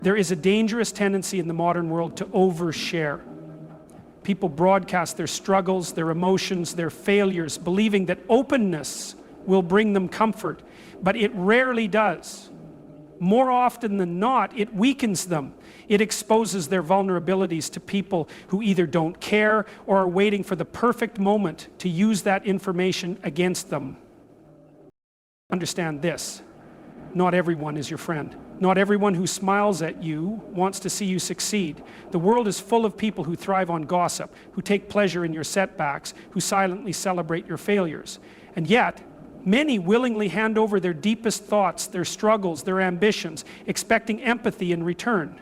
There is a dangerous tendency in the modern world to overshare. People broadcast their struggles, their emotions, their failures, believing that openness will bring them comfort, but it rarely does. More often than not, it weakens them. It exposes their vulnerabilities to people who either don't care or are waiting for the perfect moment to use that information against them. Understand this: not everyone is your friend. Not everyone who smiles at you wants to see you succeed. The world is full of people who thrive on gossip, who take pleasure in your setbacks, who silently celebrate your failures. And yet, many willingly hand over their deepest thoughts, their struggles, their ambitions, expecting empathy in return.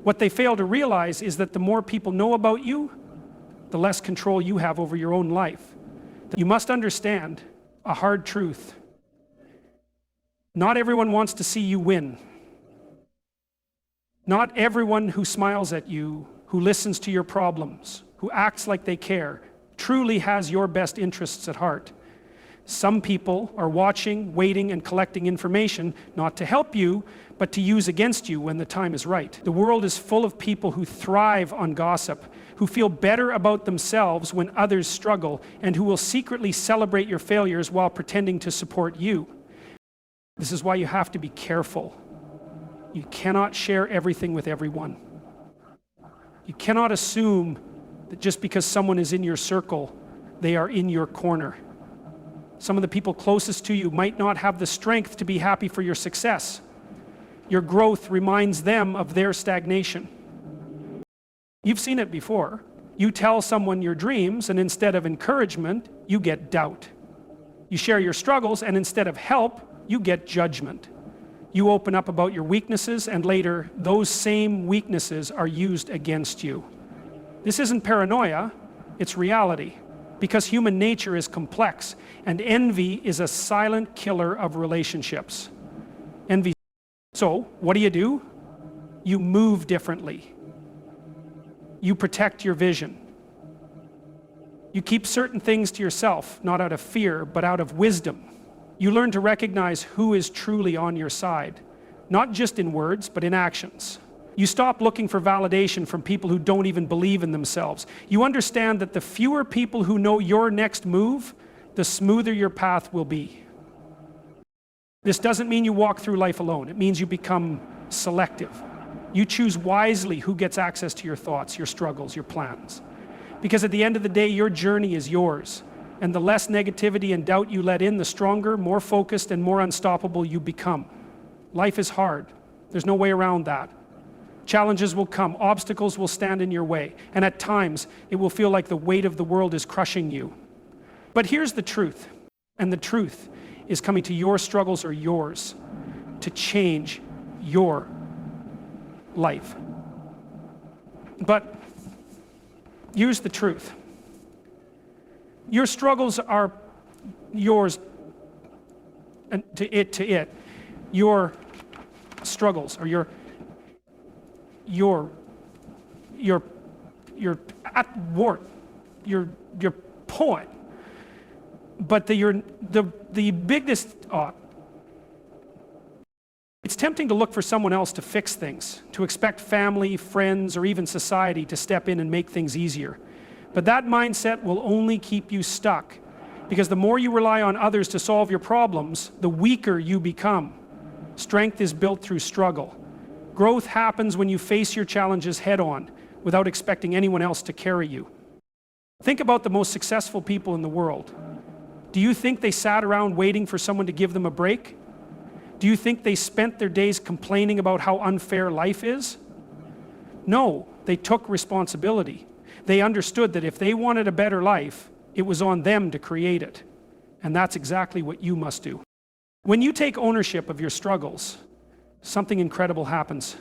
What they fail to realize is that the more people know about you, the less control you have over your own life. You must understand a hard truth. Not everyone wants to see you win. Not everyone who smiles at you, who listens to your problems, who acts like they care, truly has your best interests at heart. Some people are watching, waiting, and collecting information, not to help you, but to use against you when the time is right. The world is full of people who thrive on gossip, who feel better about themselves when others struggle, and who will secretly celebrate your failures while pretending to support you. This is why you have to be careful. You cannot share everything with everyone. You cannot assume that just because someone is in your circle, they are in your corner. Some of the people closest to you might not have the strength to be happy for your success. Your growth reminds them of their stagnation. You've seen it before. You tell someone your dreams, and instead of encouragement, you get doubt. You share your struggles, and instead of help, you get judgment. You open up about your weaknesses, and later, those same weaknesses are used against you. This isn't paranoia, it's reality. Because human nature is complex, and envy is a silent killer of relationships. Envy. So, what do? You move differently. You protect your vision. You keep certain things to yourself, not out of fear, but out of wisdom. You learn to recognize who is truly on your side, not just in words, but in actions. You stop looking for validation from people who don't even believe in themselves. You understand that the fewer people who know your next move, the smoother your path will be. This doesn't mean you walk through life alone. It means you become selective. You choose wisely who gets access to your thoughts, your struggles, your plans. Because at the end of the day, your journey is yours. And the less negativity and doubt you let in, the stronger, more focused, and more unstoppable you become. Life is hard. There's no way around that. Challenges will come, obstacles will stand in your way, and at times it will feel like the weight of the world is crushing you. But here's the truth, and the truth is coming to your struggles or yours to change your life. But here's the truth. Your struggles are yours, and to it. Your struggles are you're at war, you're poet, but the biggest, it's tempting to look for someone else to fix things, to expect family, friends, or even society to step in and make things easier. But that mindset will only keep you stuck, because the more you rely on others to solve your problems, the weaker you become. Strength is built through struggle. Growth happens when you face your challenges head-on, without expecting anyone else to carry you. Think about the most successful people in the world. Do you think they sat around waiting for someone to give them a break? Do you think they spent their days complaining about how unfair life is? No, they took responsibility. They understood that if they wanted a better life, it was on them to create it. And that's exactly what you must do. When you take ownership of your struggles, something incredible happens.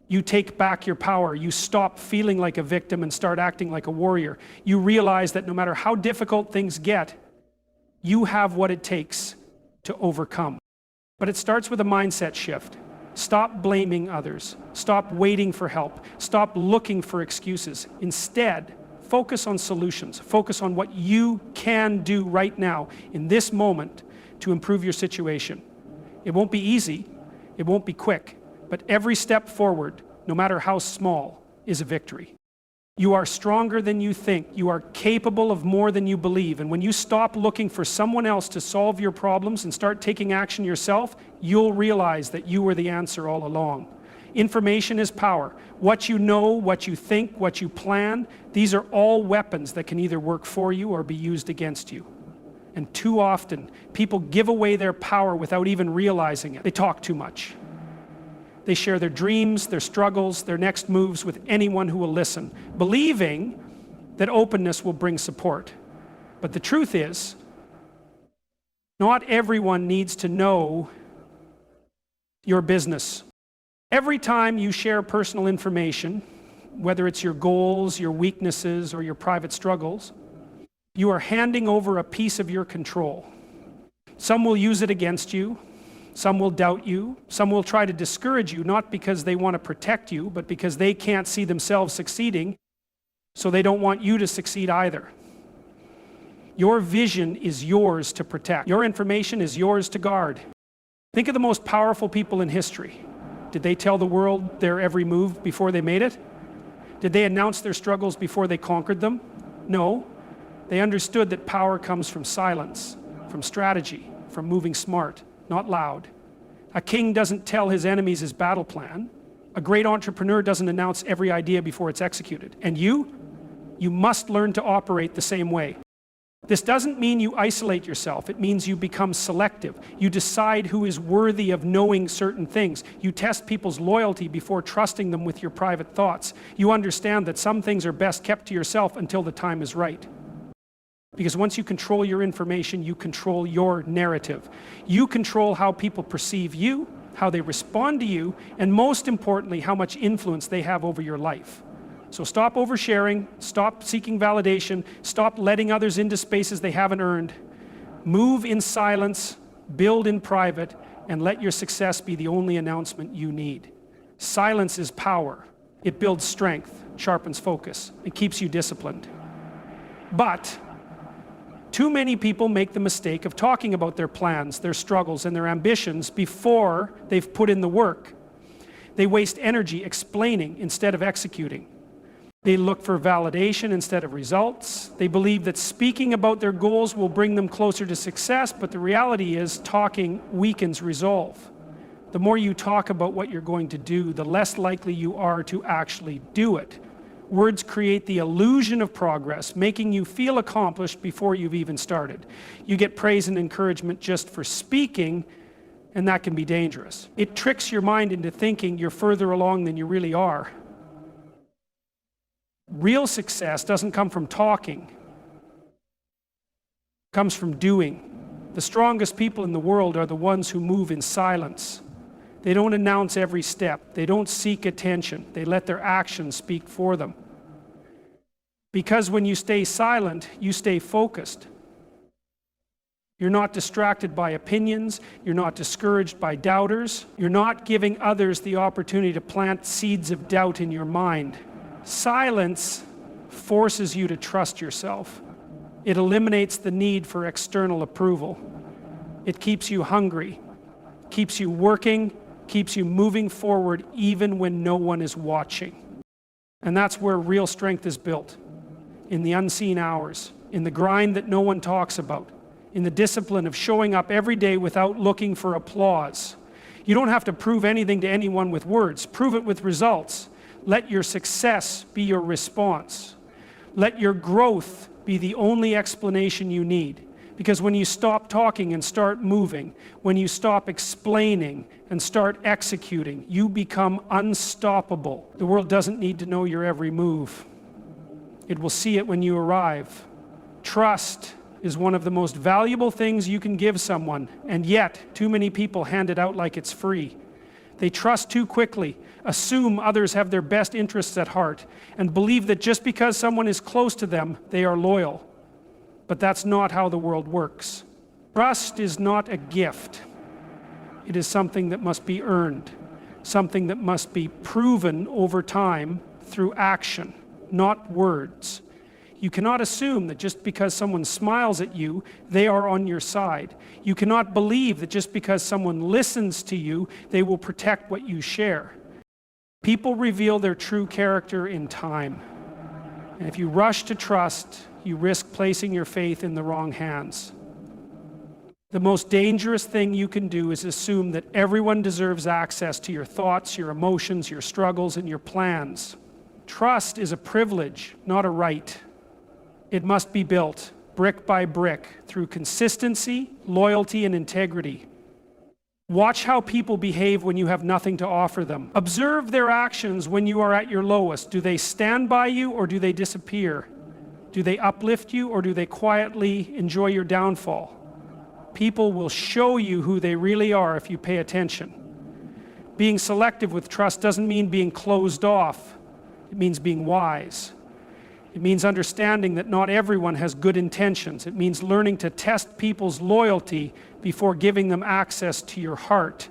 You take back your power. You stop feeling like a victim and start acting like a warrior. You realize that no matter how difficult things get, you have what it takes to overcome. But it starts with a mindset shift. Stop blaming others. Stop waiting for help. Stop looking for excuses. Instead, focus on solutions. Focus on what you can do right now, in this moment, to improve your situation. It won't be easy. It won't be quick, But every step forward, no matter how small, is a victory. You are stronger than you think. You are capable of more than you believe. And when you stop looking for someone else to solve your problems and start taking action yourself, you'll realize that you were the answer all along. Information is power. What you know, what you think, what you plan, these are all weapons that can either work for you or be used against you. And too often, people give away their power without even realizing it. They talk too much. They share their dreams, their struggles, their next moves with anyone who will listen, believing that openness will bring support. But the truth is, not everyone needs to know your business. Every time you share personal information, whether it's your goals, your weaknesses, or your private struggles, you are handing over a piece of your control. Some will use it against you. Some will doubt you. Some will try to discourage you, not because they want to protect you, but because they can't see themselves succeeding, so they don't want you to succeed either. Your vision is yours to protect. Your information is yours to guard. Think of the most powerful people in history. Did they tell the world their every move before they made it? Did they announce their struggles before they conquered them? No. They understood that power comes from silence, from strategy, from moving smart, not loud. A king doesn't tell his enemies his battle plan. A great entrepreneur doesn't announce every idea before it's executed. And you must learn to operate the same way. This doesn't mean you isolate yourself. It means you become selective. You decide who is worthy of knowing certain things. You test people's loyalty before trusting them with your private thoughts. You understand that some things are best kept to yourself until the time is right. Because once you control your information, you control your narrative. You control how people perceive you, how they respond to you, and most importantly, how much influence they have over your life. So stop oversharing, stop seeking validation, stop letting others into spaces they haven't earned. Move in silence, build in private, and let your success be the only announcement you need. Silence is power. It builds strength, sharpens focus, and keeps you disciplined. But too many people make the mistake of talking about their plans, their struggles, and their ambitions before they've put in the work. They waste energy explaining instead of executing. They look for validation instead of results. They believe that speaking about their goals will bring them closer to success, but the reality is talking weakens resolve. The more you talk about what you're going to do, the less likely you are to actually do it. Words create the illusion of progress, making you feel accomplished before you've even started. You get praise and encouragement just for speaking, and that can be dangerous. It tricks your mind into thinking you're further along than you really are. Real success doesn't come from talking. It comes from doing. The strongest people in the world are the ones who move in silence. They don't announce every step. They don't seek attention. They let their actions speak for them. Because when you stay silent, you stay focused. You're not distracted by opinions. You're not discouraged by doubters. You're not giving others the opportunity to plant seeds of doubt in your mind. Silence forces you to trust yourself. It eliminates the need for external approval. It keeps you hungry, keeps you working, keeps you moving forward even when no one is watching. And that's where real strength is built. In the unseen hours, in the grind that no one talks about, in the discipline of showing up every day without looking for applause. You don't have to prove anything to anyone with words. Prove it with results. Let your success be your response. Let your growth be the only explanation you need. Because when you stop talking and start moving, when you stop explaining and start executing, you become unstoppable. The world doesn't need to know your every move. It will see it when you arrive. Trust is one of the most valuable things you can give someone, and yet too many people hand it out like it's free. They trust too quickly, assume others have their best interests at heart, and believe that just because someone is close to them, they are loyal. But that's not how the world works. Trust is not a gift. It is something that must be earned, something that must be proven over time through action, not words. You cannot assume that just because someone smiles at you, they are on your side. You cannot believe that just because someone listens to you, they will protect what you share. People reveal their true character in time. And if you rush to trust, you risk placing your faith in the wrong hands. The most dangerous thing you can do is assume that everyone deserves access to your thoughts, your emotions, your struggles, and your plans. Trust is a privilege, not a right. It must be built, brick by brick, through consistency, loyalty, and integrity. Watch how people behave when you have nothing to offer them. Observe their actions when you are at your lowest. Do they stand by you or do they disappear? Do they uplift you or do they quietly enjoy your downfall? People will show you who they really are if you pay attention. Being selective with trust doesn't mean being closed off. It means being wise. It means understanding that not everyone has good intentions. It means learning to test people's loyalty before giving them access to your heart,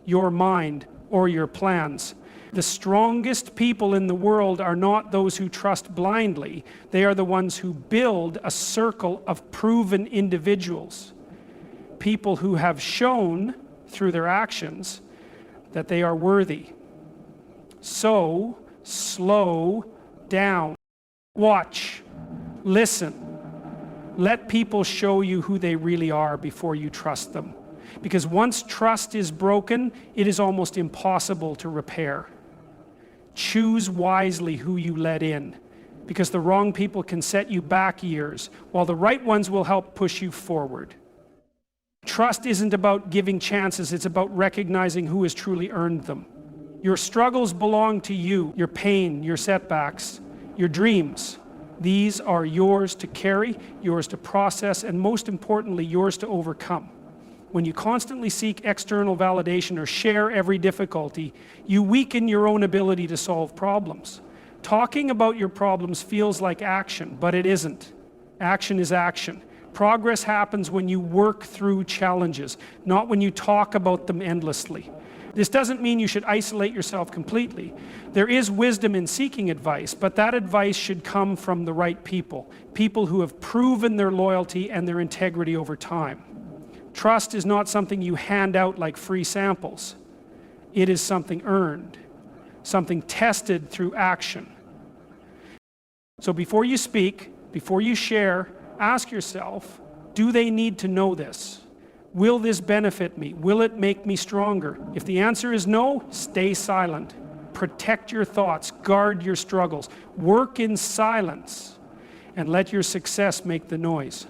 your mind, or your plans. The strongest people in the world are not those who trust blindly. They are the ones who build a circle of proven individuals. People who have shown through their actions that they are worthy. So, slow down. Watch. Listen. Let people show you who they really are before you trust them. Because once trust is broken, it is almost impossible to repair. Choose wisely who you let in, because the wrong people can set you back years, while the right ones will help push you forward. Trust isn't about giving chances, it's about recognizing who has truly earned them. Your struggles belong to you, your pain, your setbacks, your dreams. These are yours to carry, yours to process, and most importantly, yours to overcome. When you constantly seek external validation or share every difficulty, you weaken your own ability to solve problems. Talking about your problems feels like action, but it isn't. Action is action. Progress happens when you work through challenges, not when you talk about them endlessly. This doesn't mean you should isolate yourself completely. There is wisdom in seeking advice, but that advice should come from the right people, people who have proven their loyalty and their integrity over time. Trust is not something you hand out like free samples. It is something earned, something tested through action. So before you speak, before you share, ask yourself, do they need to know this? Will this benefit me? Will it make me stronger? If the answer is no, stay silent. Protect your thoughts, guard your struggles, work in silence, and let your success make the noise.